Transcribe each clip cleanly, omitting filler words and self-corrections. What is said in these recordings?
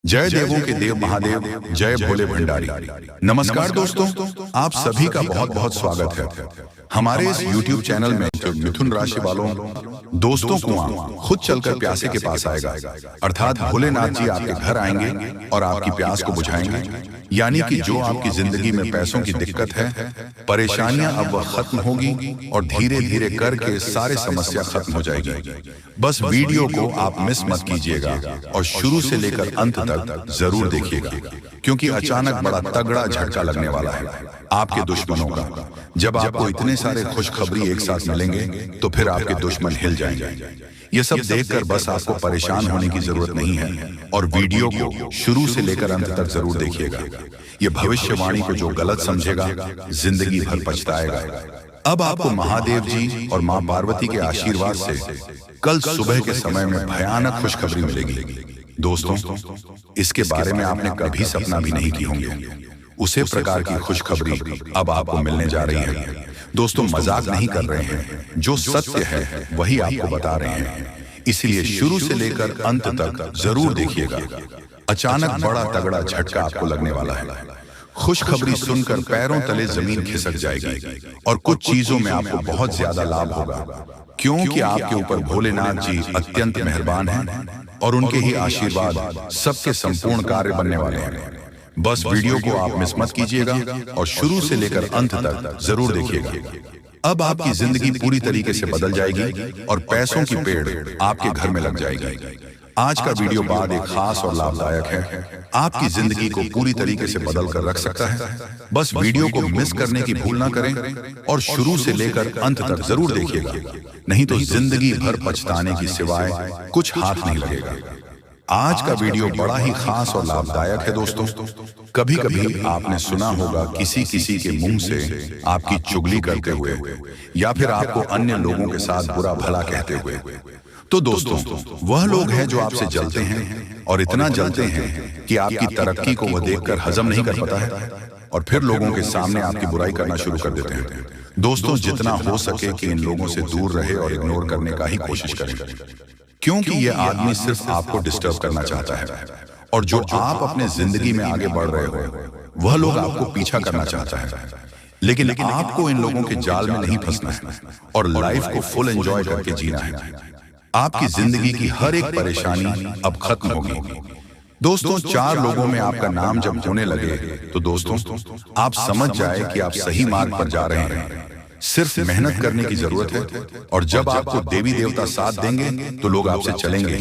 जय देवों के देव महादेव, जय भोले भंडारी। नमस्कार दोस्तों, आप सभी का बहुत बहुत स्वागत है हमारे इस YouTube चैनल में। जो मिथुन राशि वालों दोस्तों को खुद चलकर प्यासे के पास आएगा, अर्थात भोलेनाथ जी आपके घर आएंगे और आपकी प्यास को बुझाएंगे। यानी कि जो आपकी जिंदगी में पैसों की दिक्कत है, परेशानियां अब वह खत्म होगी और धीरे धीरे करके सारे समस्या खत्म हो जाएगी। बस वीडियो को आप मिस मत कीजिएगा और शुरू से लेकर अंत तक जरूर देखिएगा, क्योंकि अचानक बड़ा तगड़ा झटका लगने वाला है आपके दुश्मनों का। जब आपको इतने सारे खुशखबरी एक साथ मिलेंगे तो फिर आपके दुश्मन हिल जाएंगे। ये सब देखकर बस आपको परेशान होने की जरूरत नहीं है और वीडियो को शुरू से लेकर अंत तक जरूर देखिएगा। ये भविष्यवाणी को जो गलत समझेगा जिंदगी भर पछताएगा। अब आपको महादेव जी और मां पार्वती के आशीर्वाद से कल सुबह के समय में भयानक खुशखबरी मिलेगी। दोस्तों, इसके बारे में आपने कभी सपना भी नहीं की होंगे। उसी प्रकार की खुशखबरी अब आपको मिलने जा रही है। दोस्तों, मजाक नहीं कर रहे हैं, जो सत्य है वही आपको बता रहे हैं, इसलिए शुरू से लेकर अंत तक जरूर देखिएगा। अचानक बड़ा तगड़ा झटका आपको लगने वाला है। खुशखबरी सुनकर पैरों तले जमीन खिसक जाएगी और कुछ चीजों में आपको बहुत ज्यादा लाभ होगा, क्योंकि आपके ऊपर भोलेनाथ जी अत्यंत मेहरबान हैं और उनके ही आशीर्वाद सबके संपूर्ण कार्य बनने वाले हैं। बस वीडियो को आप मिस मत कीजिएगा और शुरू से लेकर अंत तक जरूर देखिएगा। अब आपकी जिंदगी पूरी तरीके से बदल जाएगी और पैसों की पेड़ आपके घर में लग जाएगी। आज का वीडियो बाद एक खास और लाभदायक है, आपकी जिंदगी को पूरी तरीके से बदल कर रख सकता है। बस वीडियो को मिस करने की भूल ना करें और शुरू से लेकर अंत तक जरूर देखिएगा, नहीं तो जिंदगी भर पछताने की सिवाय कुछ हाथ नहीं लगेगा। आज का वीडियो बड़ा ही खास और लाभदायक है। दोस्तों, कभी कभी आपने सुना होगा किसी के मुंह से आपकी चुगली करते हुए या फिर आपको अन्य लोगों के साथ बुरा भला कहते हुए। तो दोस्तों, वह लोग हैं जो आपसे जलते हैं और इतना जलते हैं कि आपकी तरक्की को वह देखकर हजम नहीं कर पाता है और फिर लोगों के सामने आपकी बुराई करना शुरू कर देते हैं। दोस्तों, जितना हो सके कि इन लोगों से दूर रहे और इग्नोर करने का ही कोशिश करें, क्योंकि ये आदमी सिर्फ आपको डिस्टर्ब करना चाहता है और जो आप अपने जिंदगी में आगे बढ़ रहे हो वह लोग आपको पीछा करना चाहता है। लेकिन आपको इन लोगों के जाल में नहीं फंसना है और लाइफ को फुल एंजॉय करके जीना है। आपकी जिंदगी की हर एक परेशानी अब खत्म होगी। दोस्तों, 4 लोगों में आपका नाम जब होने लगे तो दोस्तों आप समझ जाए कि आप सही मार्ग पर जा रहे हैं। सिर्फ मेहनत करने की जरूरत है और जब आपको देवी देवता साथ देंगे तो लोग आपसे चलेंगे,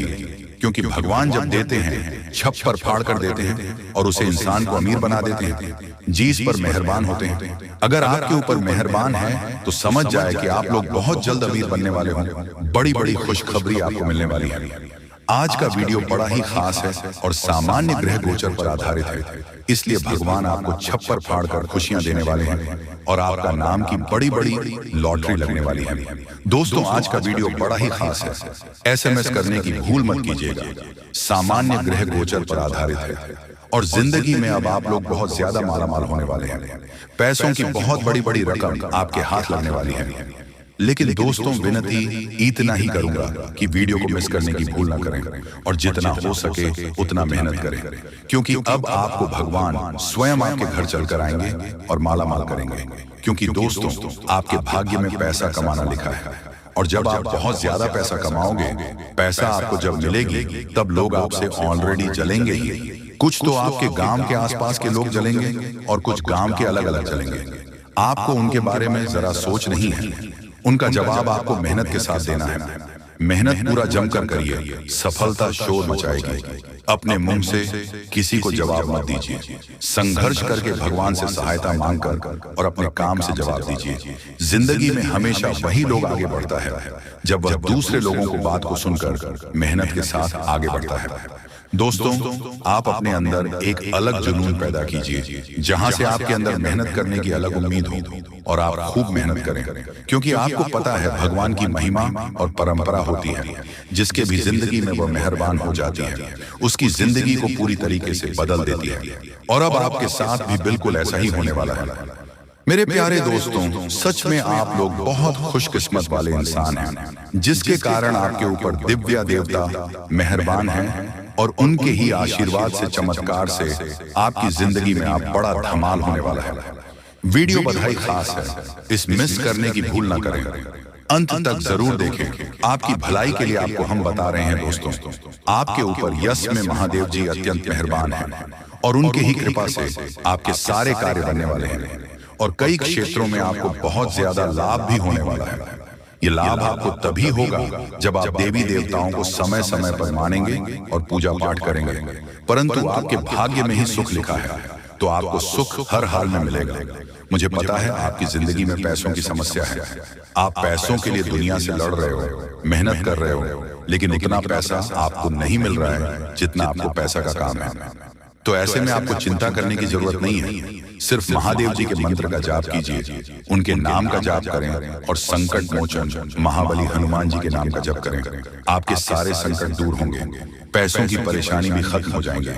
क्योंकि भगवान जब देते हैं छप्पर फाड़ कर देते हैं और उसे इंसान को अमीर बना देते हैं। जी इस पर मेहरबान होते हैं। अगर आपके ऊपर मेहरबान है तो समझ जाए कि आप लोग बहुत जल्द अमीर बनने वाले हों। बड़ी बड़ी खुशखबरी आपको मिलने वाली है। आज का वीडियो बड़ा ही खास है और सामान्य ग्रह गोचर पर आधारित है, इसलिए भगवान आपको छप्पर फाड़ कर खुशियां देने वाले हैं और आपका नाम की बड़ी बड़ी लॉटरी लगने वाली है। दोस्तों, आज का वीडियो बड़ा ही खास है। SMS करने की भूल मत कीजिएगा। सामान्य ग्रह गोचर पर आधारित है और जिंदगी में अब आप लोग बहुत ज्यादा मालामाल होने वाले हैं। पैसों की बहुत बड़ी बड़ी रकम आपके हाथ लगने वाली है। लेकिन दोस्तों, विनती इतना ही करूंगा कि वीडियो को मिस करने की भूल ना करें और जितना हो सके उतना मेहनत करें, क्योंकि अब आपको भगवान स्वयं आपके घर चलकर आएंगे और मालामाल करेंगे। क्योंकि दोस्तों, आपके भाग्य में पैसा कमाना लिखा है और जब आप बहुत ज्यादा पैसा कमाओगे, पैसा आपको जब मिलेगी तब लोग आपसे ऑलरेडी जलेंगे ही। कुछ तो आपके गांव के आसपास के लोग जलेंगे और कुछ गांव के अलग अलग जलेंगे। आपको उनके बारे में जरा सोच नहीं है। उनका जवाब आपको मेहनत के साथ देना है। मेहनत पूरा जमकर करिए, सफलता शोर मचाएगी। अपने मुंह से किसी को जवाब मत दीजिए। संघर्ष करके भगवान से सहायता मांगकर और अपने काम से जवाब दीजिए। जिंदगी में हमेशा वही लोग आगे बढ़ता है जब वह दूसरे लोगों को बात को सुनकर मेहनत के साथ आगे बढ़ता है। दोस्तों, आप अपने अंदर एक अलग जुनून पैदा कीजिए, जहां से आपके अंदर मेहनत करने की अलग उम्मीद हो और आप खूब मेहनत करें, क्योंकि आपको पता है भगवान की महिमा और परंपरा होती है। जिसके भी जिंदगी में वह मेहरबान हो जाती है, उसकी जिंदगी को पूरी तरीके से बदल देती है। और अब आपके साथ भी बिल्कुल ऐसा ही होने वाला है। मेरे प्यारे दोस्तों, सच में आप लोग बहुत खुशकिस्मत वाले इंसान हैं, जिसके कारण आपके ऊपर दिव्य देवता मेहरबान हैं और उनके ही आशीर्वाद से, चमत्कार से आपकी जिंदगी में आप बड़ा धमाल होने वाला है। वीडियो बधाई खास है, इस मिस करने की भूल ना करें, अंत तक जरूर देखें। आपकी भलाई के लिए आपको हम बता रहे हैं दोस्तों, आपके ऊपर यश में महादेव जी अत्यंत मेहरबान हैं और उनके ही कृपा से आपके सारे कार्य बनने वाले हैं और कई क्षेत्रों में आपको बहुत ज्यादा लाभ भी होने वाला है। ये लाभ आपको तभी होगा जब आप देवी देवताओं को समय समय पर मानेंगे और पूजा पाठ करेंगे। परंतु आपके भाग्य में ही सुख लिखा है, तो आपको सुख हर हाल में मिलेगा। मुझे पता है आपकी जिंदगी में पैसों की समस्या है, आप पैसों के लिए दुनिया से लड़ रहे हो, मेहनत कर रहे हो, लेकिन उतना पैसा आपको नहीं मिल रहा है जितना आपको पैसा का काम है। तो ऐसे में आपको चिंता करने की जरूरत नहीं है, सिर्फ महादेव जी के मंत्र का जाप कीजिए, उनके नाम का जाप करें और संकट मोचन महाबली हनुमान जी के नाम का जप करें। आपके सारे संकट दूर होंगे, पैसों की परेशानी भी खत्म हो जाएंगे।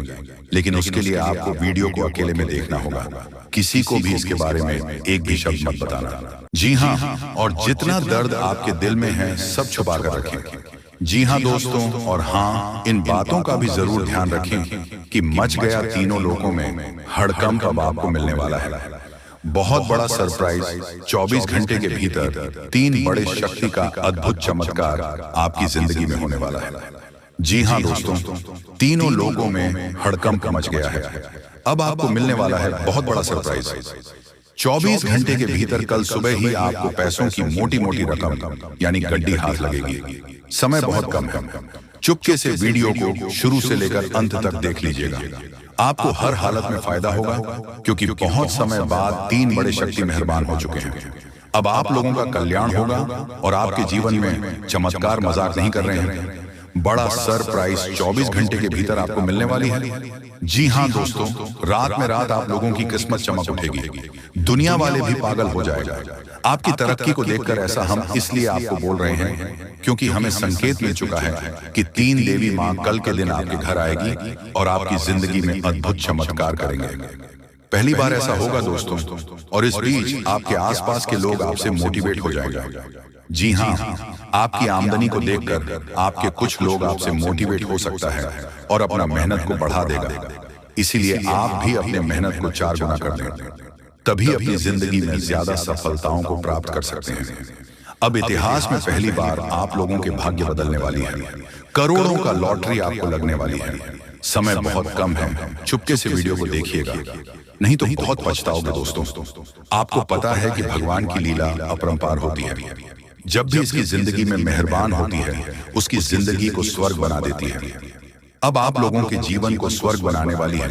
लेकिन उसके लिए आपको वीडियो को अकेले में देखना होगा, किसी को भी इसके बारे में एक भी शब्द मत बताना। जी हाँ, और जितना दर्द आपके दिल में है सब छुपा कर रखें। जी हाँ दोस्तों, और हाँ, इन बातों का भी जरूर ध्यान रखें कि मच गया तीनों लोगों में हड़कंप अब आपको मिलने वाला है। बहुत बड़ा सरप्राइज 24 घंटे के भीतर 3 बड़े शक्ति का अद्भुत चमत्कार आपकी जिंदगी में होने वाला है। जी हाँ दोस्तों, तीनों लोगों में हड़कंप मच गया है। अब आपको मिलने वाला है बहुत बड़ा सरप्राइज। 24 घंटे के भीतर कल सुबह ही आपको पैसों की मोटी मोटी रकम यानी गड्डी हाथ लगेगी। समय बहुत कम है, चुपके से वीडियो को शुरू से लेकर अंत तक देख लीजिएगा। आपको हर हालत में फायदा होगा, क्योंकि बहुत समय बाद 3 बड़े शक्ति मेहरबान हो चुके हैं। अब आप लोगों का कल्याण होगा और आपके जीवन में चमत्कार मजाक नहीं कर रहे हैं, बड़ा सरप्राइज 24 घंटे के भीतर आपको मिलने वाली है। जी हाँ दोस्तों, रात में रात आप लोगों की किस्मत चमक उठेगी, दुनिया वाले भी पागल हो जाएगा। आपकी तरक्की को देखकर ऐसा हम इसलिए आपको बोल रहे हैं क्योंकि हमें संकेत मिल चुका है कि 3 देवी माँ कल के दिन आपके घर आएगी और आपकी जिंदगी में अद्भुत चमत्कार करेंगे। पहली बार ऐसा होगा दोस्तों, और इस बीच आपके आसपास के लोग आपसे मोटिवेट हो जाएंगे। जी हाँ, आपकी आमदनी को देखकर आपके कुछ लोग आपसे मोटिवेट हो सकता है और अपना मेहनत को बढ़ा देगा। इसीलिए आप भी अपने मेहनत को 4 गुना कर दें, तभी अपनी जिंदगी में ज्यादा सफलताओं को प्राप्त कर सकते हैं। अब इतिहास में पहली बार आप लोगों के भाग्य बदलने वाली है, करोड़ों का लॉटरी आपको लगने वाली है। समय बहुत कम है, चुपके से वीडियो को देखिएगा, नहीं तो बहुत पछताओगे दोस्तों। आपको पता है कि भगवान की लीला अपरंपार होती है, जब भी इसकी जिंदगी में मेहरबान होती है उसकी जिंदगी को स्वर्ग बना देती है। अब आप लोगों के जीवन को स्वर्ग बनाने वाली है,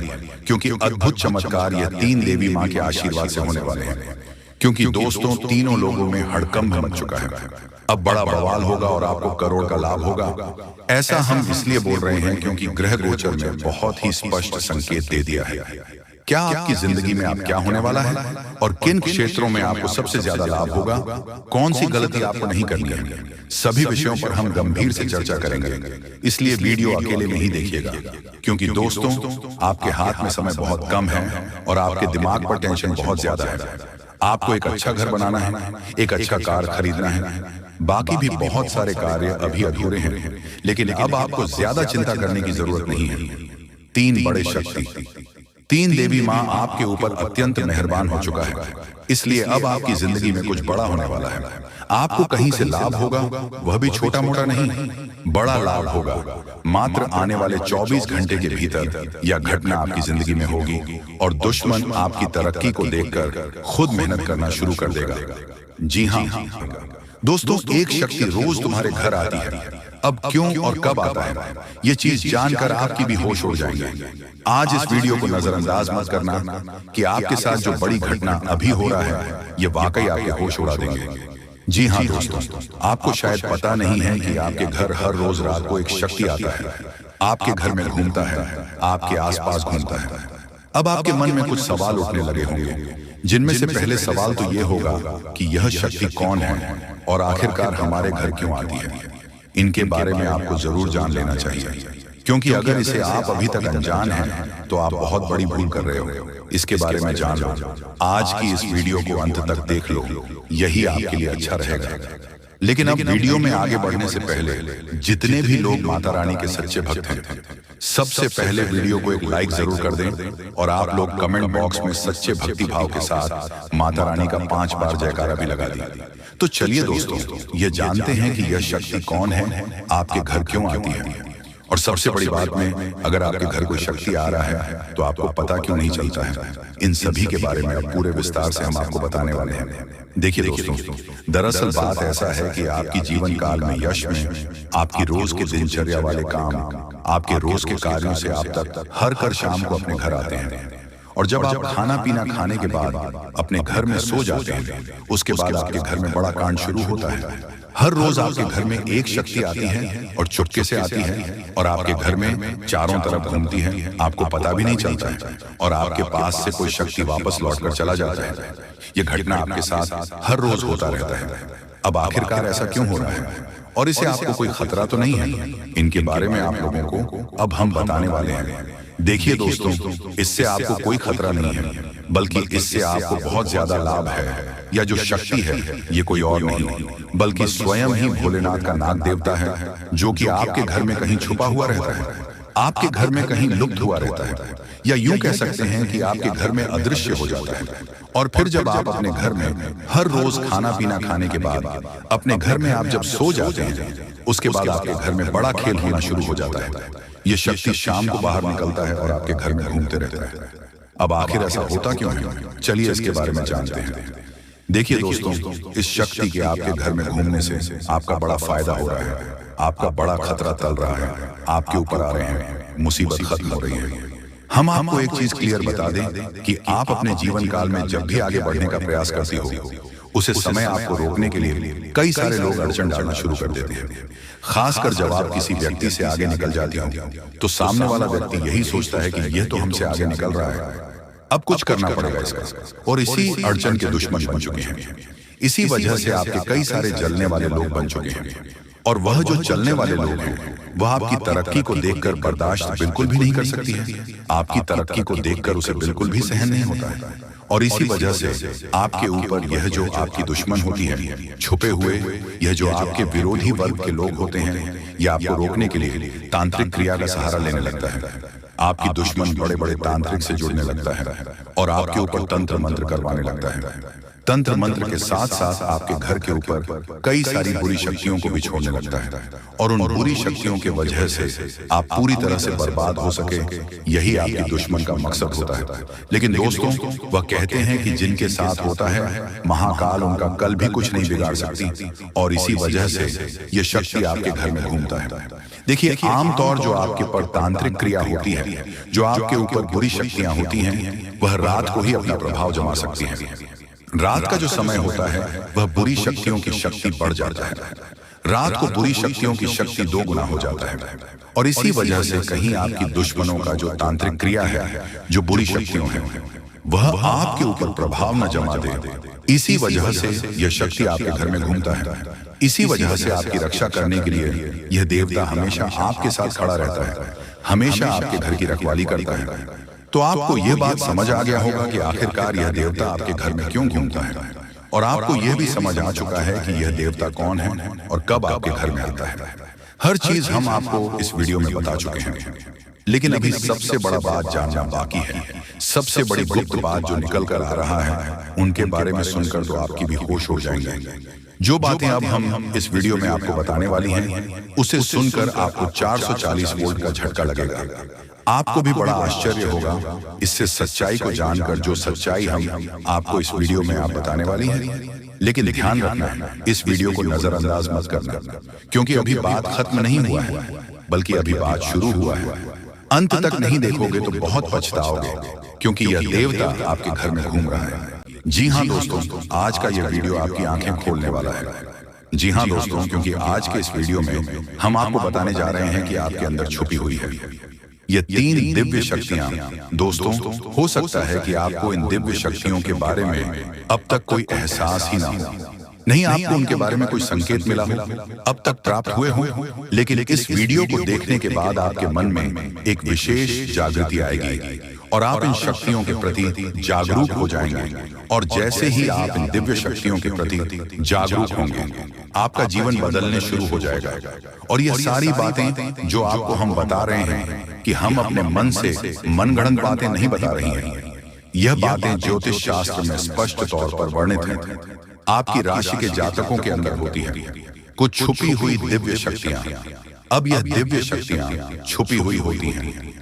क्योंकि अद्भुत चमत्कार ये 3 देवी माँ के आशीर्वाद से होने वाले हैं। क्योंकि दोस्तों, तीनों लोगों में हड़कंप मच चुका है, अब बड़ा बवाल होगा और आपको करोड़ का लाभ होगा। ऐसा हम इसलिए बोल रहे हैं क्योंकि ग्रह गोचर में बहुत ही स्पष्ट संकेत दे दिया है क्या आपकी जिंदगी में आप क्या होने वाला है और किन क्षेत्रों में आपको सबसे ज्यादा लाभ होगा, कौन सी गलती आपको नहीं करनी है। सभी विषयों पर हम गंभीर से चर्चा करेंगे, इसलिए वीडियो अकेले में ही देखिएगा। क्योंकि दोस्तों, आपके हाथ में समय बहुत कम है और आपके दिमाग पर टेंशन बहुत ज्यादा है। आपको एक अच्छा घर बनाना है, एक अच्छा कार खरीदना है, बाकी भी बहुत सारे कार्य अभी अधूरे हैं, लेकिन अब आपको ज्यादा चिंता करने की जरूरत नहीं है। 3 बड़े शक्ति, 3 देवी माँ आपके ऊपर अत्यंत मेहरबान हो चुका है, इसलिए अब आपकी जिंदगी में कुछ बड़ा होने वाला है। आपको कहीं से लाभ होगा, वह भी छोटा मोटा नहीं, बड़ा लाभ होगा। मात्र आने वाले 24 घंटे के भीतर यह घटना आपकी जिंदगी में होगी और दुश्मन आपकी तरक्की को देखकर खुद मेहनत करना शुरू कर देगा। जी हाँ दोस्तों, एक शक्ति रोज तुम्हारे घर आती है। अब क्यों और कब आता है, ये चीज जानकर आपकी भी होश उड़ जाएंगे। आज इस वीडियो को नजरअंदाज मत करना कि आपके साथ जो बड़ी घटना अभी हो रहा है ये वाकई आपके होश उड़ा देंगे। जी हाँ दोस्तों, आपको शायद पता नहीं है कि आपके घर हर रोज रात को एक शक्ति आता है, आपके घर में घूमता है, आपके आसपास घूमता है। अब आपके मन में कुछ सवाल उठने लगे होंगे, जिनमें से पहले सवाल तो ये होगा कि यह शक्ति कौन है और आखिरकार हमारे घर क्यों आती है। इनके बारे में आपको जरूर जान लेना चाहिए, क्योंकि अगर इसे आप अभी तक अनजान हैं तो आप बहुत बड़ी भूल कर रहे हो। इसके बारे में जान लो। आज की इस वीडियो को अंत तक देख लो, यही आपके लिए अच्छा रहेगा। लेकिन अब वीडियो में आगे बढ़ने से पहले जितने भी लोग माता रानी के सच्चे भक्त हैं, सबसे पहले वीडियो को एक लाइक जरूर कर दें और आप लोग कमेंट बॉक्स में सच्चे भक्ति भाव के साथ माता रानी का 5 बार जयकारा भी लगा दिया। तो चलिए दोस्तों, ये जानते हैं कि यह शक्ति कौन है, आपके घर क्यों आती है, और सबसे बड़ी बात में अगर आपके घर कोई शक्ति आ रहा है तो आपको पता क्यों नहीं चलता है। इन सभी के बारे में अब पूरे विस्तार से हम आपको बताने वाले हैं। देखिए दोस्तों, दरअसल बात ऐसा है कि आपकी जीवन काल में यश में आपकी रोज के दिनचर्या वाले काम, आपके रोज के कार्यों से आप तक हर कर शाम को अपने घर आते हैं। और जब आप खाना पीना खाने के बाद अपने घर में सो जाते हैं, उसके बाद आपके घर में बड़ा कांड शुरू होता है। हर रोज आपके घर में एक शक्ति आती है और चुपके से आती है और आपके घर में चारों तरफ घूमती है, आपको पता भी नहीं चलता है, और आपके पास से कोई शक्ति वापस लौटकर चला जाता है। यह घटना आपके साथ हर रोज होता रहता है। अब आखिरकार ऐसा क्यों हो रहा है और इसे आपको कोई खतरा तो नहीं है? इनके बारे में आप लोगों को अब हम बताने वाले हैं। देखिए दोस्तों, इससे आपको कोई खतरा नहीं है, बल्कि इससे आपको बहुत ज्यादा लाभ है। या जो शक्ति है ये कोई और नहीं बल्कि स्वयं ही भोलेनाथ का नाग देवता है, जो कि आपके घर में कहीं छुपा हुआ रहता है, आपके घर में कहीं लुप्त हुआ रहता है, या यूं कह सकते हैं कि आपके घर में अदृश्य हो जाता है। और फिर जब आप अपने घर में हर रोज खाना पीना खाने के बाद अपने घर में आप जब सो जाते हैं, उसके बाद आपके घर में बड़ा खेल होना शुरू हो जाता है। ये शक्ति शाम को बाहर निकलता है और आपके घर में घूमते रहता है। अब आखिर ऐसा होता क्यों है, चलिए इसके बारे में जानते हैं। देखिए दोस्तों, इस शक्ति के आपके घर में घूमने से आपका बड़ा फायदा हो रहा है, आपका बड़ा खतरा टल रहा है, आपके ऊपर आ रहे हैं, मुसीबत खत्म हो रही है। हम आपको एक चीज क्लियर बता दें कि आप अपने जीवन काल में जब भी आगे बढ़ने का प्रयास करती हो, उसे समय आपको रोकने के लिए कई सारे लोग अड़चन डालना शुरू कर देते हैं। खासकर जब आप किसी व्यक्ति से आगे निकल जाती हो तो सामने वाला व्यक्ति यही सोचता है कि यह तो हमसे आगे निकल रहा है, अब कुछ करना पड़ेगा इसका, और इसी अड़चन के दुश्मन बन चुके हैं। इसी वजह से आपके कई सारे जलने वाले लोग बन चुके हैं। और वह जो चलने वाले लोग हैं वह आपकी तरक्की को देखकर बर्दाश्त बिल्कुल भी नहीं कर सकती है, आपकी तरक्की को देखकर उसे बिल्कुल भी सहन नहीं होता है। और इसी वजह से आपके ऊपर यह जो आपकी दुश्मन होती है, छुपे हुए यह जो आपके विरोधी वर्ग के लोग होते हैं, यह आपको रोकने के लिए तांत्रिक क्रिया का सहारा लेने लगता है। आपकी दुश्मन बड़े बड़े तांत्रिक से जुड़ने लगता है और आपके ऊपर तंत्र मंत्र करवाने लगता है। तंत्र मंत्र के साथ साथ आपके घर के ऊपर कई सारी बुरी शक्तियों को भी छोड़ने लगता है, और उन बुरी शक्तियों के वजह से आप पूरी तरह से बर्बाद हो सके, यही आपके दुश्मन का मकसद होता है। लेकिन दोस्तों, वह कहते हैं कि जिनके साथ होता है महाकाल उनका कल भी कुछ नहीं बिगाड़ सकती, और इसी वजह से यह शक्ति आपके घर में घूमता है। देखिए, आमतौर जो आपके पर तांत्रिक क्रिया होती है, जो आपके ऊपर बुरी शक्तियां होती हैं, वह रात को ही अपना प्रभाव जमा सकती हैं। रात का जो समय होता है वह बुरी शक्तियों की शक्ति बढ़ जाता है। रात को बुरी शक्तियों की शक्ति 2 गुना हो जाता है, और इसी वजह से कहीं आपकी दुश्मनों का जो तांत्रिक क्रिया है, जो बुरी शक्तियों है, वह आपके ऊपर प्रभाव न जमा दे। इसी वजह से यह शक्ति आपके घर में घूमता है। इसी वजह से आपकी रक्षा करने के लिए यह देवता हमेशा आपके साथ खड़ा रहता है, हमेशा आपके घर की रखवाली करता है। तो आपको यह बात समझ आ गया होगा कि आखिरकार यह देवता आपके घर में क्यों घूमता है, और आपको यह भी समझ आ चुका है कि यह देवता कौन है और कब आपके घर में आता है। हर चीज हम आपको इस वीडियो में बता चुके हैं, लेकिन अभी सबसे बड़ा बात जानना बाकी है। सबसे बड़ी गुप्त बात जो निकल कर आ रहा है, उनके बारे में सुनकर तो आपकी भी होश हो जाएंगे। जो बातें अब हम इस वीडियो में आपको बताने वाली हैं, उसे सुनकर आपको 440 वोल्ट का झटका लगेगा। आपको भी बड़ा आश्चर्य होगा इससे सच्चाई को जानकर, जो सच्चाई हम आपको इस वीडियो में आप बताने वाली है। लेकिन ध्यान रखना, इस वीडियो को नजरअंदाज मत करना, क्योंकि अभी बात खत्म नहीं हुआ है, बल्कि अभी बात शुरू हुआ है। अंत तक नहीं देखोगे तो बहुत पछताओगे, क्योंकि यह देवता आपके घर में घूम रहा है। जी हाँ दोस्तों, आज का यह वीडियो आपकी आंखें खोलने वाला है। जी हाँ दोस्तों, क्योंकि आज के इस वीडियो में हम आपको बताने जा रहे हैं कि आपके अंदर छुपी हुई है ये 3 दिव्य शक्तियां। दोस्तों, हो सकता है कि आपको इन दिव्य शक्तियों के बारे में अब तक कोई एहसास ही ना हो। नहीं आपको उनके बारे में कोई संकेत मिला हो, अब तक प्राप्त हुए हो, लेकिन इस वीडियो को देखने के बाद आपके मन में एक विशेष जागृति आएगी और आप इन शक्तियों के प्रति जागरूक हो जाएंगे। और जैसे ही आप इन दिव्य शक्तियों के प्रति जागरूक होंगे, आपका जीवन बदलने शुरू हो जाएगा। और ये सारी बातें जो आपको हम बता रहे हैं कि हम अपने मन से मनगढ़ंत बातें नहीं बता रही हैं, यह बातें ज्योतिष शास्त्र में स्पष्ट तौर पर वर्णित हैं। आपकी राशि के जातकों के अंदर होती है कुछ छुपी हुई दिव्य शक्तियां। अब यह दिव्य शक्तियां छुपी हुई होती हैं,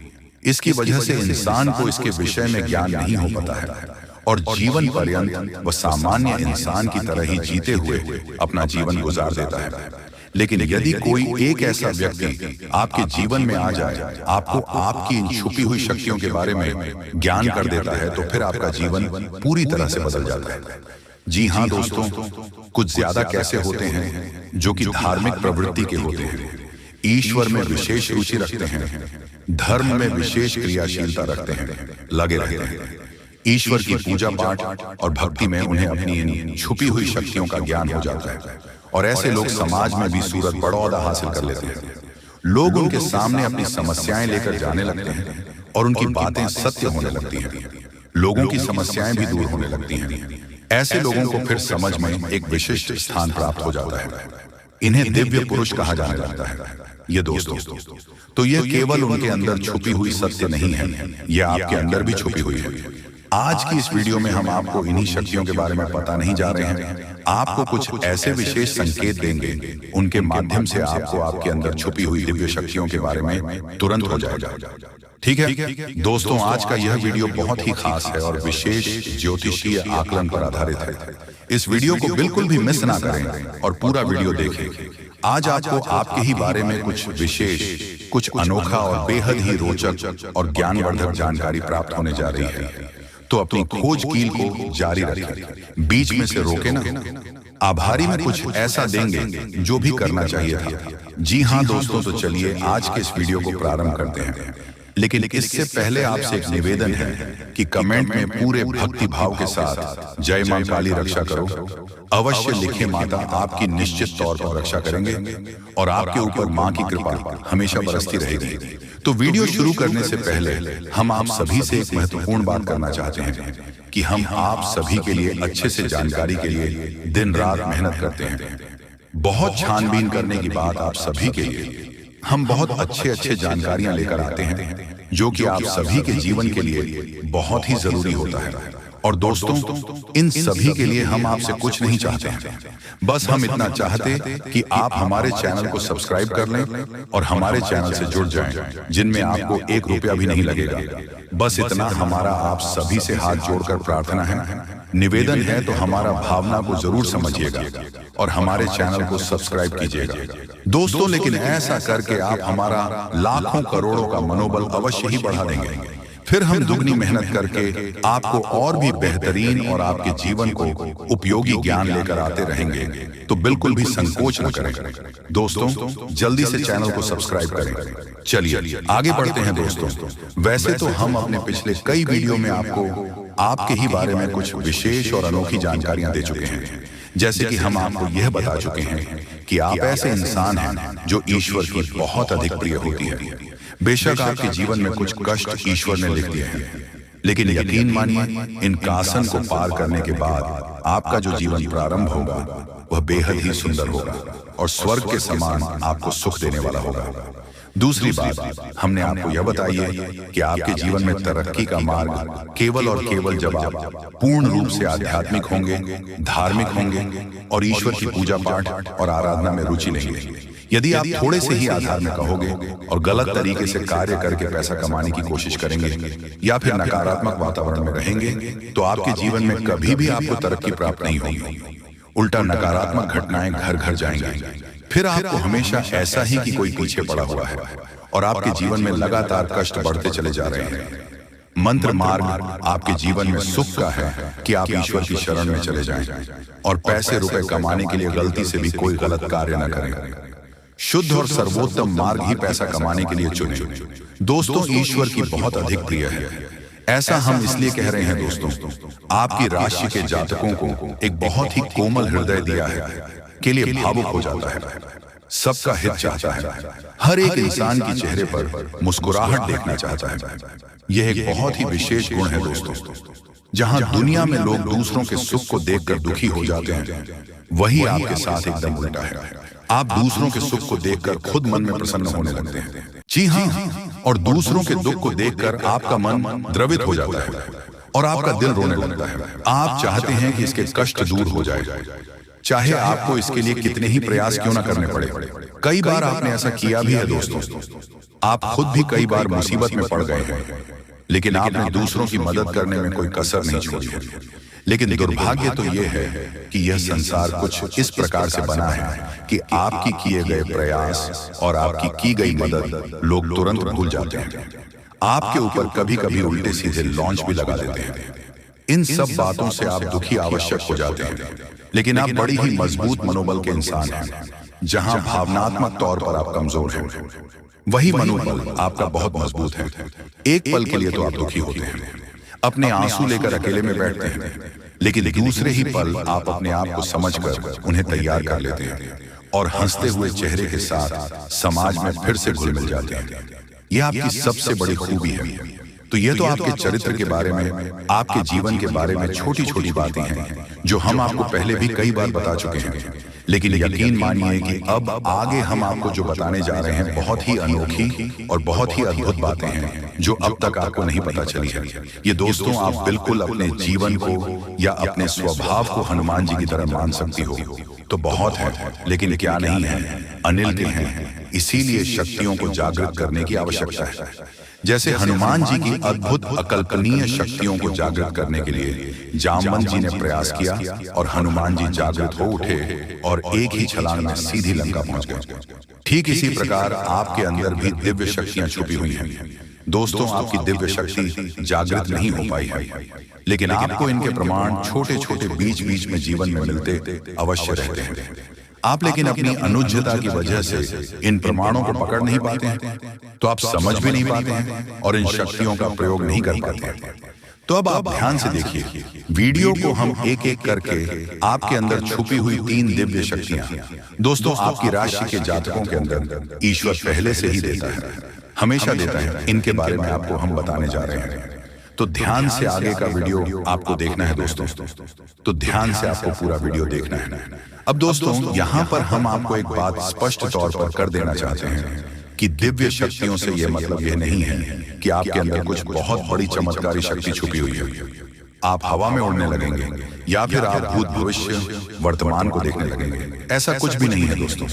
इसकी वजह से इंसान को इसके विषय में ज्ञान नहीं हो पाता है और जीवन पर्यंत वह सामान्य इंसान की तरह ही जीते हुए अपना जीवन गुजार देता है। लेकिन यदि कोई एक ऐसा व्यक्ति आपके जीवन में आ जाए, आपको आपकी इन छुपी हुई शक्तियों के बारे में ज्ञान कर देता है, तो फिर आपका जीवन पूरी तरह से बदल जाता है। जी हाँ दोस्तों, कुछ ज्यादा कैसे होते हैं जो कि धार्मिक प्रवृत्ति के होते हैं, ईश्वर में विशेष रुचि रखते हैं, धर्म में विशेष क्रियाशीलता रखते हैं, लगे रहते हैं। ईश्वर की पूजा पाठ और भक्ति में उन्हें अपनी इन छुपी हुई शक्तियों का ज्ञान हो जाता है और ऐसे लोग समाज में भी सूरत बड़ा ओहदा हासिल कर लेते हैं। लोग उनके सामने अपनी समस्याएं लेकर जाने लगते हैं और उनकी बातें सत्य होने लगती हैं। लोगों की समस्याएं भी दूर होने लगती हैं। ऐसे लोगों को फिर समझ में एक विशिष्ट स्थान प्राप्त हो जाता है। इन्हें दिव्य पुरुष कहा जाने लगता है। ये दोस्तों, तो यह केवल उनके अंदर छुपी हुई सत्य नहीं है, यह आपके अंदर भी छुपी हुई है। आज की इस वीडियो में हम आपको इन्हीं शक्तियों के बारे में पता नहीं जा रहे हैं, आपको कुछ ऐसे विशेष संकेत देंगे, उनके माध्यम से आपको आपके अंदर छुपी हुई दिव्य शक्तियों के बारे में तुरंत हो जाएगा। ठीक है दोस्तों, आज का यह वीडियो बहुत ही खास है और विशेष ज्योतिषीय आकलन पर आधारित है। इस वीडियो को बिल्कुल भी मिस ना करें और पूरा वीडियो देखें। आज आपको आपके ही बारे में कुछ विशेष, कुछ अनोखा और बेहद ही रोचक और ज्ञानवर्धक जानकारी प्राप्त होने जा रही है। तो अपनी खोज कील को जारी रखें, बीच में से रोके ना। आभारी में कुछ ऐसा देंगे जो भी करना चाहिए था। जी हाँ दोस्तों, तो चलिए आज के इस वीडियो को प्रारंभ करते हैं। लेकिन इससे पहले आपसे एक निवेदन है कि कमेंट में पूरे भक्ति भाव के साथ जय मां काली रक्षा करो अवश्य लिखें। माता आपकी निश्चित तौर पर रक्षा करेंगे और आपके ऊपर मां की कृपा हमेशा बरसती रहेगी। तो वीडियो शुरू करने से पहले हम आप सभी से एक महत्वपूर्ण बात करना चाहते हैं कि हम आप सभी के लिए अच्छे से जानकारी के लिए दिन रात मेहनत करते हैं। बहुत छानबीन करने की बात आप सभी के लिए हम बहुत अच्छे जानकारियां लेकर आते हैं जो कि आप सभी के जीवन के लिए बहुत ही जरूरी होता है। और दोस्तों, इन सभी के लिए हम आपसे कुछ नहीं चाहते हैं, बस हम इतना चाहते कि आप हमारे चैनल को सब्सक्राइब कर लें और हमारे चैनल से जुड़ जाएं, जिनमें आपको एक रुपया भी नहीं लगेगा। बस इतना हमारा आप सभी से हाथ जोड़कर प्रार्थना है, निवेदन है। तो हमारा भावना को जरूर समझिएगा और हमारे चैनल को सब्सक्राइब कीजिएगा दोस्तों। लेकिन ऐसा करके आप हमारा लाखों करोड़ों का मनोबल अवश्य ही बढ़ा देंगे। फिर हम दुगनी मेहनत करके आपको और भी बेहतरीन और आपके जीवन को उपयोगी ज्ञान लेकर आते रहेंगे। तो बिल्कुल भी संकोच न करें दोस्तों, जल्दी से चैनल को सब्सक्राइब करें। चलिए आगे बढ़ते हैं दोस्तों। वैसे तो हम अपने पिछले कई वीडियो में आपको आपके ही बारे में कुछ विशेष और अनोखी जानकारियां दे चुके हैं। जैसे कि हम आपको यह बता चुके हैं कि आप ऐसे इंसान हैं जो ईश्वर की बहुत अधिक प्रिय होती है। बेशक आपके जीवन में कुछ कष्ट ईश्वर ने लिख दिए हैं, लेकिन यकीन मानिए इन कासन को पार करने के बाद आपका जो जीवन प्रारंभ होगा वह बेहद ही सुंदर होगा और स्वर्ग के समान आपको सुख देने वाला होगा। दूसरी बात, हमने आपको यह बताई है कि आपके जीवन में तरक्की का मार्ग केवल और केवल जब आप पूर्ण रूप से आध्यात्मिक होंगे, धार्मिक होंगे और ईश्वर की पूजा पाठ और आराधना में रुचि लेंगे। यदि आप थोड़े से ही आधार में कहोगे और गलत तरीके से कार्य करके पैसा कमाने की कोशिश करेंगे या फिर नकारात्मक वातावरण में रहेंगे, तो आपके जीवन में कभी भी आपको तरक्की प्राप्त नहीं होगी। उल्टा नकारात्मक घटनाएं घर घर जाएंगी। फिर आपको हमेशा ऐसा ही कि कोई पीछे पड़ा हुआ है और आपके जीवन में लगातार कष्ट बढ़ते चले जा रहे हैं। मंत्र मार्ग आपके जीवन में सुख का है कि आप ईश्वर की शरण में चले जाएं और पैसे रुपए कमाने के लिए गलती से भी कोई गलत कार्य न करें। शुद्ध और सर्वोत्तम मार्ग ही पैसा कमाने के लिए चुनें। दोस्तों, ईश्वर की बहुत अधिक प्रिय है। ऐसा हम इसलिए कह रहे हैं दोस्तों, आपकी राशि के जातकों को एक बहुत ही कोमल हृदय दिया है, के लिए भावुक हो जाता है, सबका हित चाहता है, हर एक इंसान के चेहरे पर मुस्कुराहट देखना चाहता है। यह एक बहुत ही विशेष गुण है दोस्तों। जहां दुनिया में लोग दूसरों के सुख को देखकर दुखी हो जाते हैं, वही आपके साथ एकदम उल्टा है। आप दूसरों के सुख को देखकर खुद मन में प्रसन्न होने लगते हैं। जी हाँ, और दूसरों के दुख को देखकर आपका मन द्रवित हो जाता है और आपका दिल रोने लगता है। आप चाहते हैं कि इसके कष्ट दूर हो जाए, चाहे आपको इसके लिए कितने ही प्रयास क्यों ना करने पड़े। कई बार आपने ऐसा किया भी है दोस्तों। आप खुद भी कई बार मुसीबत में पड़ गए हैं, लेकिन आपने दूसरों की मदद करने में कोई कसर नहीं छोड़ी है। लेकिन दुर्भाग्य तो यह है कि यह संसार कुछ इस प्रकार से बना है कि आपकी किए गए प्रयास और आपकी की गई मदद लोग तुरंत भूल जाते हैं। आपके ऊपर कभी कभी उल्टे सीधे लॉन्च भी लगा देते हैं। इन सब बातों से आप दुखी आवश्यक हो जाते हैं, लेकिन आप बड़ी ही मजबूत मनोबल के इंसान हैं। जहां भावनात्मक तौर पर आप कमजोर हैं, वही मनोबल आपका बहुत मजबूत है। एक पल के लिए तो आप दुखी होते हैं, अपने आंसू लेकर अकेले में बैठते हैं, लेकिन दूसरे ही पल आप अपने आप को समझकर उन्हें तैयार कर लेते हैं और हंसते हुए चेहरे के साथ समाज में फिर से घुल मिल जाते हैं। यह आपकी सबसे बड़ी खूबी है। तो यह तो आपके चरित्र के बारे में, आपके जीवन के बारे में छोटी छोटी बातें हैं जो हम आपको पहले भी कई बार बता चुके हैं। लेकिन यकीन मानिए कि अब आगे हम आपको जो बताने जा रहे हैं बहुत ही अनोखी और बहुत ही अद्भुत बातें हैं जो अब तक आपको नहीं पता चली है। ये दोस्तों, आप बिल्कुल अपने जीवन को या अपने स्वभाव को हनुमान जी की तरह मान सकती हो तो बहुत है, लेकिन क्या नहीं है, अनिल के हैं। इसीलिए शक्तियों को जागृत करने की आवश्यकता है। जैसे हनुमान जी की अद्भुत अकल्पनीय शक्तियों को जागृत करने के लिए जामवंत जी ने प्रयास किया और हनुमान जी जागृत हो उठे और एक ही छलांग में सीधी लंका पहुंच गए। ठीक इसी प्रकार आपके अंदर भी दिव्य शक्तियां छुपी हुई हैं। दोस्तों, आपकी दिव्य शक्ति जागृत नहीं हो पाई है, लेकिन आपको इनके प्रमाण छोटे छोटे बीच बीच में जीवन में मिलते अवश्य रहते हैं। आप लेकिन अपनी अनुज्ञता की वजह से इन प्रमाणों को पकड़ नहीं पाते हैं, तो आप समझ भी नहीं पाते हैं और इन शक्तियों का प्रयोग नहीं कर पाते हैं। तो अब आप ध्यान से देखिए, वीडियो को हम एक एक करके आपके अंदर छुपी हुई 3 दिव्य शक्तियां, दोस्तों आपकी राशि के जातकों के अंदर ईश्वर पहले से ही देता है, हमेशा देता है। इनके बारे में आपको हम बताने जा रहे हैं। तो ध्यान से आगे का वीडियो आपको देखना है दोस्तों, तो ध्यान से आपको पूरा वीडियो देखना है। अब दोस्तों, यहाँ पर हम आपको एक बात स्पष्ट तौर पर कर देना चाहते हैं कि दिव्य शक्तियों से यह मतलब यह नहीं है कि आपके अंदर कुछ बहुत बड़ी चमत्कारी शक्ति छुपी हुई है। आप हवा में उड़ने लगेंगे या फिर आप भूत भविष्य वर्तमान को देखने लगेंगे, ऐसा कुछ भी नहीं है दोस्तों।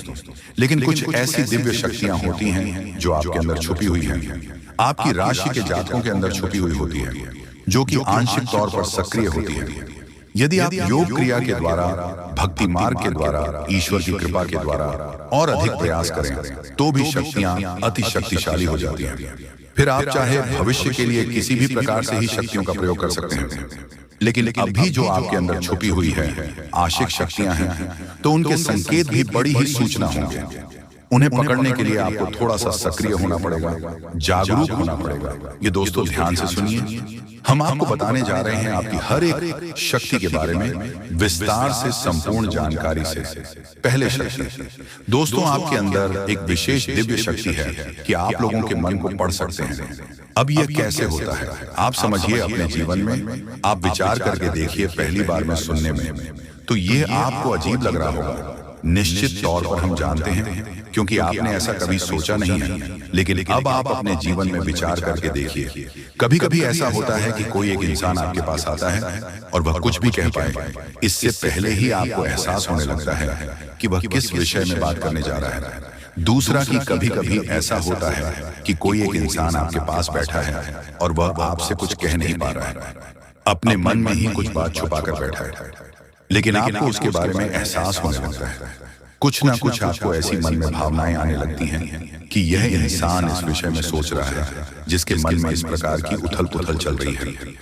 लेकिन कुछ ऐसी दिव्य शक्तियां होती हैं जो आपके अंदर छुपी हुई हैं, आपकी राशि के जातकों के अंदर छुपी हुई होती है, जो कि आंशिक तौर पर सक्रिय होती है। यदि आप योग क्रिया के द्वारा, भक्ति मार्ग के द्वारा, ईश्वर की कृपा के द्वारा और अधिक प्रयास करें तो भी शक्तियां अति शक्तिशाली हो जाती हैं। फिर आप चाहे भविष्य के लिए किसी भी प्रकार से ही शक्तियों का प्रयोग कर सकते हैं, लेकिन अभी जो आपके अंदर छुपी हुई है आशिक शक्तियां हैं, तो उनके संकेत भी बड़ी ही सूचना होंगे। उन्हें पकड़ने के लिए आपको थोड़ा सा सक्रिय होना पड़ेगा, जागरूक होना पड़ेगा। ये दोस्तों ध्यान से सुनिए, हम आपको बताने जा रहे हैं आपकी हर एक शक्ति के बारे में विस्तार से, संपूर्ण जानकारी से। पहले शक्ति, दोस्तों आपके अंदर एक विशेष दिव्य शक्ति है कि आप लोगों के मन को पढ़ सकते हैं। अब यह कैसे होता है आप समझिए अपने जीवन में, आप विचार करके देखिए। पहली बार में सुनने में तो ये आपको अजीब लग रहा होगा, निश्चित तौर पर हम जानते हैं, क्योंकि आपने ऐसा कभी सोचा नहीं है। लेकिन अब आप अपने जीवन में विचार करके देखिए, कभी कभी ऐसा होता है कि कोई एक इंसान आपके पास आता है और वह कुछ भी कह पाए, इससे पहले ही आपको एहसास होने लगता है कि वह किस विषय में बात करने जा रहा है। दूसरा कि कभी कभी ऐसा होता है कि कोई एक इंसान आपके पास बैठा है और वह आपसे कुछ कह नहीं पा रहा है, अपने मन में ही कुछ बात छुपा कर बैठा है, लेकिन आपको उसके बारे में एहसास होने लगता है। कुछ ना कुछ आपको ऐसी मन में भावनाएं आने लगती हैं कि यह इंसान इस विषय में सोच रहा है, जिसके मन में इस प्रकार की उथल पुथल चल रही है।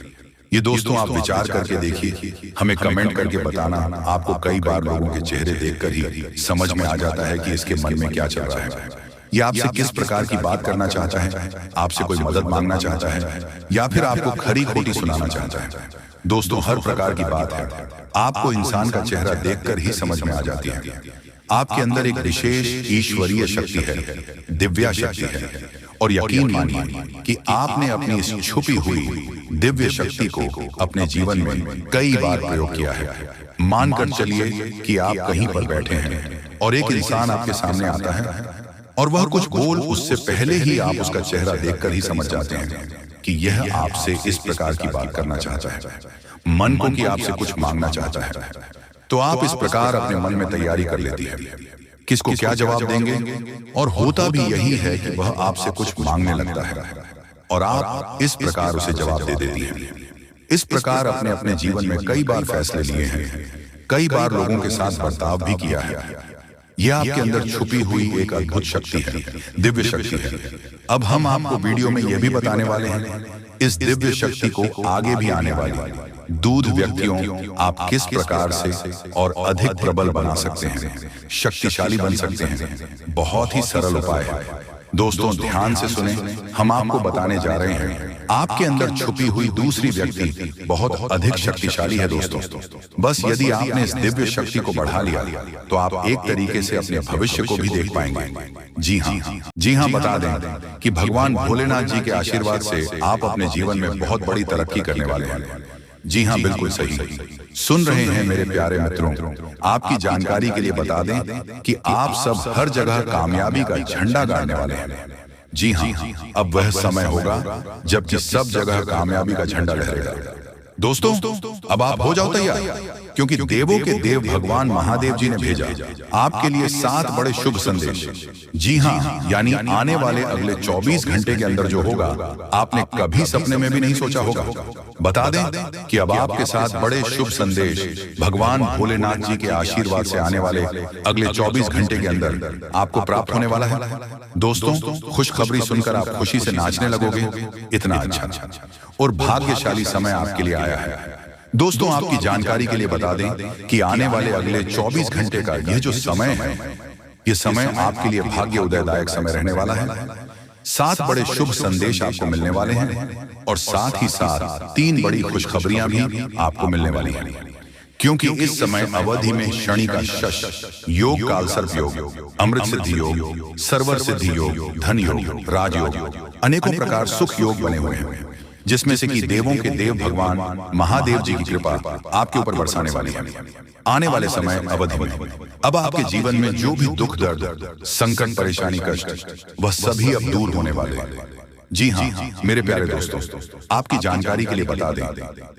ये दोस्तों आप विचार करके देखिए, हमें कमेंट करके बताना। आपको कई बार लोगों के चेहरे देखकर ही समझ में आ जाता है कि इसके मन में क्या चल रहा है। ये आपसे किस प्रकार की बात करना चाहता है, आपसे कोई मदद मांगना चाहता है, या फिर आपको खरी खोटी सुनाना चाहता है। दोस्तों, हर प्रकार की बात है आपको इंसान का चेहरा देखकर ही समझ में आ जाती है। आपके अंदर एक विशेष ईश्वरीय शक्ति है, दिव्या शक्ति है, और यकीन मानिए कि आपने अपनी इस छुपी हुई दिव्य शक्ति को अपने जीवन में कई बार प्रयोग किया है। मानकर चलिए कि आप कहीं पर बैठे हैं और एक इंसान आपके सामने आता है और वह कुछ बोल उससे पहले ही आप उसका चेहरा देखकर ही समझ जाते हैं कि यह आपसे इस प्रकार की बात करना चाहता है, मन को कि आपसे कुछ मांगना चाहता है। तो आप इस प्रकार अपने मन में तैयारी कर लेती है किसको क्या जवाब देंगे, और होता भी यही है कि वह आपसे कुछ मांगने लगता है और आप इस प्रकार उसे जवाब दे देती हैं। इस प्रकार अपने अपने जीवन में कई बार फैसले लिए हैं, कई बार लोगों के साथ बर्ताव भी किया है। यह आपके अंदर छुपी हुई एक अद्भुत शक्ति है, दिव्य शक्ति है। अब हम आपको वीडियो में यह भी बताने वाले हैं इस दिव्य शक्ति को आगे भी आने वाली दूध व्यक्तियों आप किस प्रकार से और अधिक प्रबल बना सकते हैं, शक्तिशाली बन सकते हैं। बहुत ही सरल उपाय है। दोस्तों, ध्यान से सुने, हम आपको बताने जा रहे हैं आपके अंदर छुपी हुई दूसरी व्यक्ति बहुत अधिक शक्तिशाली है। दोस्तों, बस यदि आपने इस दिव्य शक्ति को बढ़ा लिया तो आप एक तरीके से अपने भविष्य को भी देख पाएंगे। जी हाँ, बता दें कि भगवान भोलेनाथ जी के आशीर्वाद से आप अपने जीवन में बहुत बड़ी तरक्की करने वाले हैं। जी हाँ, बिल्कुल सही सुन रहे हैं मेरे प्यारे मित्रों। आपकी जानकारी के लिए बता दें कि आप सब हर जगह कामयाबी का झंडा गाड़ने वाले हैं। जी हाँ, अब वह समय होगा जबकि सब जगह कामयाबी का झंडा लहरेगा। दोस्तों, अब आप हो जाओ तैयार, क्योंकि देवों के देव भगवान महादेव जी ने भेजा आपके लिए 7 बड़े शुभ संदेश। जी हाँ, यानी आने वाले अगले 24 घंटे के अंदर जो होगा आपने कभी सपने में भी नहीं सोचा होगा। बता दें कि अब आपके साथ बड़े शुभ संदेश भगवान भोलेनाथ जी के आशीर्वाद से आने वाले अगले 24 घंटे के अंदर आपको प्राप्त होने वाला है। दोस्तों, खुशखबरी सुनकर आप खुशी से नाचने लगोगे। इतना अच्छा और भाग्यशाली समय आपके लिए आया है। दोस्तों, आपकी जानकारी के लिए बता दें कि आने वाले अगले 24 घंटे का यह जो समय है, यह समय आपके लिए भाग्य उदयदायक समय रहने वाला है। 7 बड़े शुभ संदेश आपको मिलने वाले हैं और साथ ही साथ 3 बड़ी खुशखबरियां भी आपको मिलने वाली हैं। क्योंकि इस समय अवधि में शनि का शश योग, काल सर्प योग, अमृत सिद्धि योग, सर्वर सिद्धि योग, धन योग, राजयोग, अनेकों प्रकार सुख योग बने हुए हैं, जिसमें से कि देवों के देव भगवान महादेव जी की कृपा आपके ऊपर बरसाने वाली है। आने वाले समय अवधि में अब आपके जीवन में जो भी दुख, दर्द, संकट, परेशानी, कष्ट, वह सभी अब दूर होने वाले हैं। जी हाँ, मेरे प्यारे दोस्तों, आपकी जानकारी के लिए बता दें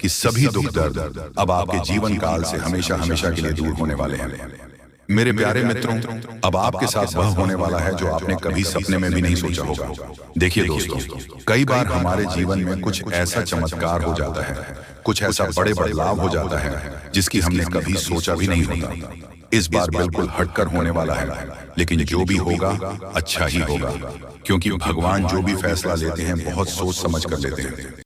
कि सभी दुख, दर्द अब आपके जीवन काल से हमेशा हमेशा के लिए दूर होने वाले हैं। मेरे प्यारे मित्रों, अब आपके साथ वह होने वाला है जो आपने कभी सपने में भी नहीं सोचा होगा। देखिए दोस्तों, कई बार हमारे जीवन में कुछ ऐसा चमत्कार हो जाता है, कुछ ऐसा बड़े बदलाव हो जाता है जिसकी हमने कभी सोचा भी नहीं होता। इस बार बिल्कुल हटकर होने वाला है, लेकिन जो भी होगा अच्छा ही होगा, क्योंकि भगवान जो भी फैसला लेते हैं बहुत सोच समझ कर लेते हैं।